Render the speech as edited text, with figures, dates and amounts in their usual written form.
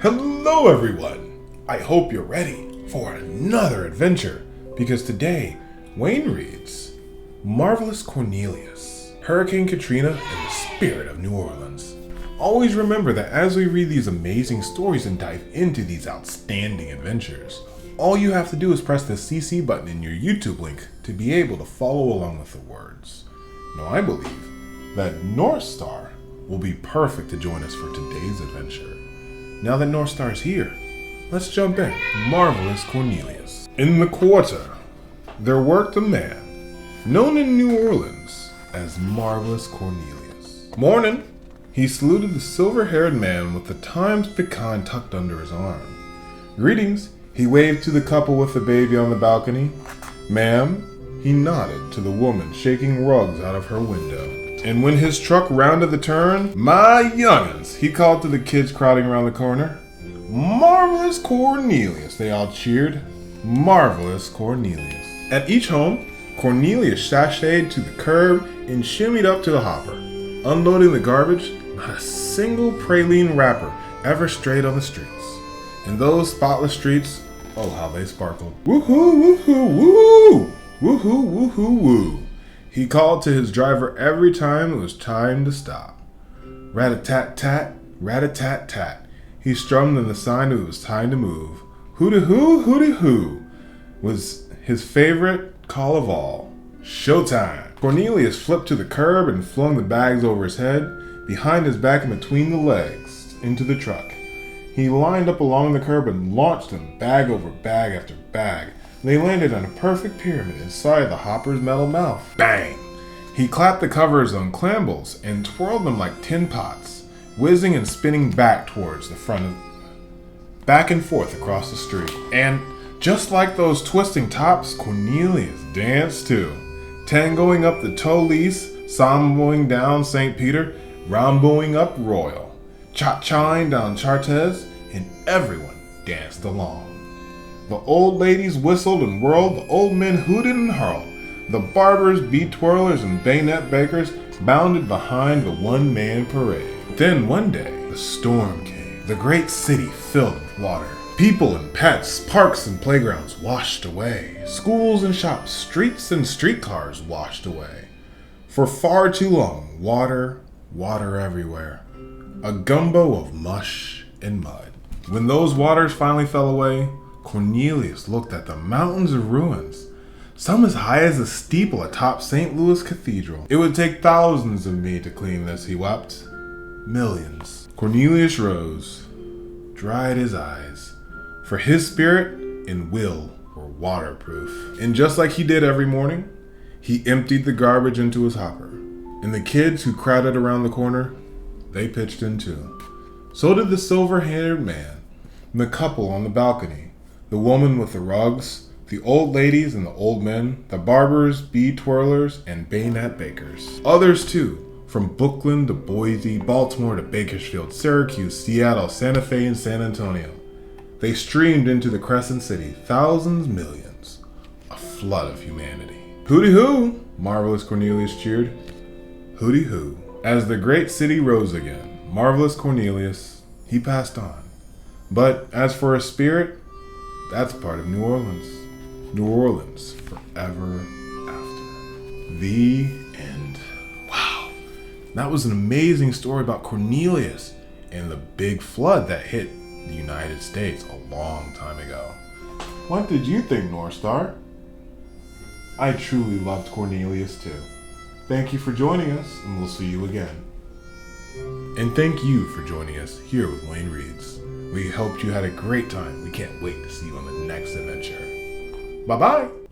Hello everyone! I hope you're ready for another adventure because today Wayne reads Marvelous Cornelius, Hurricane Katrina, and the Spirit of New Orleans. Always remember that as we read these amazing stories and dive into these outstanding adventures, all you have to do is press the CC button in your YouTube link to be able to follow along with the words. Now I believe that North Star will be perfect to join us for today's adventure. Now that North Star is here, let's jump in. Marvelous Cornelius. In the quarter, there worked a man, known in New Orleans as Marvelous Cornelius. Morning, he saluted the silver-haired man with the Times pecan tucked under his arm. Greetings, he waved to the couple with the baby on the balcony. Ma'am, he nodded to the woman shaking rugs out of her window. And when his truck rounded the turn, my young'uns, he called to the kids crowding around the corner. Marvelous Cornelius, they all cheered. Marvelous Cornelius. At each home, Cornelius sashayed to the curb and shimmied up to the hopper. Unloading the garbage, not a single praline wrapper ever strayed on the streets. And those spotless streets, oh how they sparkled. Woohoo, woohoo, woo! Woohoo, woohoo, woo! He called to his driver every time it was time to stop. Rat-a-tat-tat, rat-a-tat-tat. He strummed in the sign that it was time to move. Hooty-hoo, hooty-hoo was his favorite call of all. Showtime! Cornelius flipped to the curb and flung the bags over his head, behind his back and between the legs, into the truck. He lined up along the curb and launched them bag over bag after bag. They landed on a perfect pyramid inside the hopper's metal mouth. Bang! He clapped the covers on clambles and twirled them like tin pots, whizzing and spinning back towards the front back and forth across the street. And just like those twisting tops, Cornelius danced too, tangoing up the Tolis, samboing down St. Peter, ramboing up Royal, cha-chaing down Chartres, and everyone danced along. The old ladies whistled and whirled, the old men hooted and hurled. The barbers, bead twirlers, and bayonet bakers bounded behind the one-man parade. Then one day, the storm came. The great city filled with water. People and pets, parks and playgrounds washed away. Schools and shops, streets and streetcars washed away. For far too long, water, water everywhere. A gumbo of mush and mud. When those waters finally fell away, Cornelius looked at the mountains of ruins, some as high as the steeple atop St. Louis Cathedral. It would take thousands of me to clean this, he wept. Millions. Cornelius rose, dried his eyes, for his spirit and will were waterproof. And just like he did every morning, he emptied the garbage into his hopper. And the kids who crowded around the corner, they pitched in too. So did the silver-haired man, and the couple on the balcony, the woman with the rugs, the old ladies and the old men, the barbers, bead twirlers, and bayonet bakers. Others too, from Brooklyn to Boise, Baltimore to Bakersfield, Syracuse, Seattle, Santa Fe, and San Antonio. They streamed into the Crescent City, thousands, millions, a flood of humanity. Hooty-hoo! Marvelous Cornelius cheered. Hooty-hoo! As the great city rose again, Marvelous Cornelius, he passed on. But as for his spirit, that's part of New Orleans. New Orleans forever after. The end. Wow. That was an amazing story about Cornelius and the big flood that hit the United States a long time ago. What did you think, North Star? I truly loved Cornelius too. Thank you for joining us, and we'll see you again. And thank you for joining us here with Wayne Reads. We hope you had a great time. We can't wait to see you on the next adventure. Bye-bye!